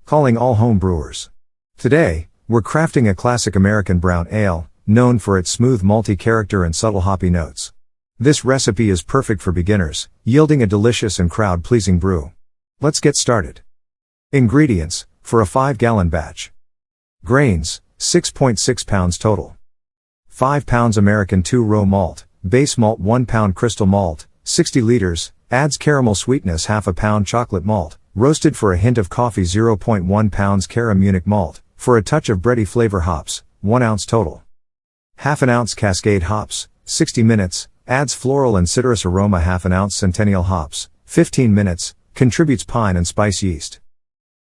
Calling all home brewers. Today, we're crafting a classic American brown ale, known for its smooth malty character and subtle hoppy notes. This recipe is perfect for beginners, yielding a delicious and crowd-pleasing brew. Let's get started. Ingredients, for a 5-gallon batch. Grains, 6.6 pounds total. 5 pounds American 2-row malt, base malt 1 pound Crystal Malt, 60 liters, adds caramel sweetness half a pound Chocolate Malt, roasted for a hint of coffee 0.1 pounds CaraMunich Malt, for a touch of bready flavor hops, 1 ounce total. Half an ounce Cascade hops, 60 minutes, adds floral and citrus aroma. Half an ounce Centennial hops, 15 minutes, contributes pine and spice yeast.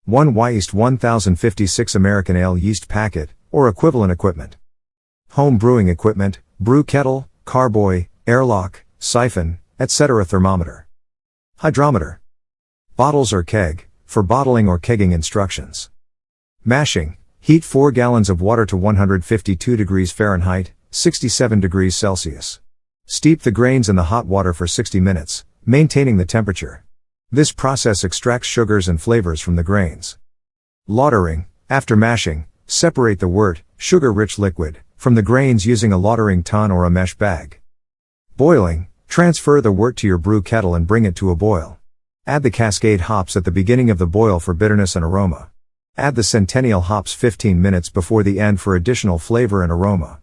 1 Wyeast 1056 American ale yeast packet, or equivalent equipment. Home brewing equipment, brew kettle, carboy, airlock, siphon, etc. Thermometer. Hydrometer. Bottles or keg, for bottling or kegging instructions. Mashing, heat 4 gallons of water to 152 degrees Fahrenheit, 67 degrees Celsius. Steep the grains in the hot water for 60 minutes, maintaining the temperature. This process extracts sugars and flavors from the grains. Lautering, after mashing, separate the wort, sugar-rich liquid, from the grains using a lautering tun or a mesh bag. Boiling, transfer the wort to your brew kettle and bring it to a boil. Add the Cascade hops at the beginning of the boil for bitterness and aroma. Add the Centennial hops 15 minutes before the end for additional flavor and aroma.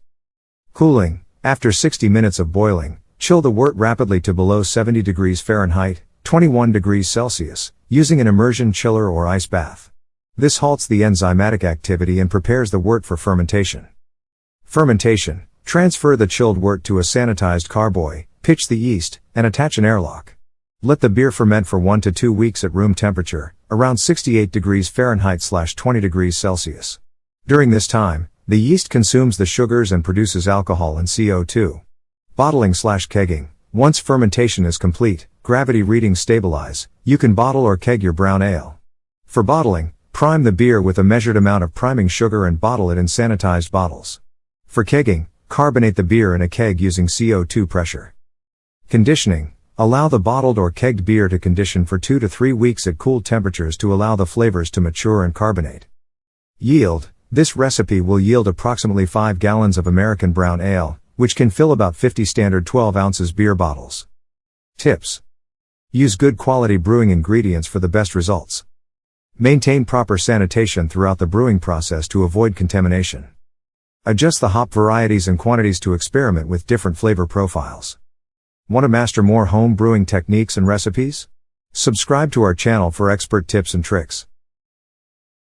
Cooling, after 60 minutes of boiling, chill the wort rapidly to below 70 degrees Fahrenheit, 21 degrees Celsius, using an immersion chiller or ice bath. This halts the enzymatic activity and prepares the wort for fermentation. Fermentation, transfer the chilled wort to a sanitized carboy, pitch the yeast, and attach an airlock. Let the beer ferment for 1 to 2 weeks at room temperature, around 68 degrees Fahrenheit/20 degrees Celsius. During this time, the yeast consumes the sugars and produces alcohol and CO2. Bottling/kegging. Once fermentation is complete, gravity readings stabilize, you can bottle or keg your brown ale. For bottling, prime the beer with a measured amount of priming sugar and bottle it in sanitized bottles. For kegging, carbonate the beer in a keg using CO2 pressure. Conditioning. Allow the bottled or kegged beer to condition for 2 to 3 weeks at cool temperatures to allow the flavors to mature and carbonate. Yield. This recipe will yield approximately 5 gallons of American brown ale, which can fill about 50 standard 12 ounces beer bottles. Tips. Use good quality brewing ingredients for the best results. Maintain proper sanitation throughout the brewing process to avoid contamination. Adjust the hop varieties and quantities to experiment with different flavor profiles. Want to master more home brewing techniques and recipes? Subscribe to our channel for expert tips and tricks.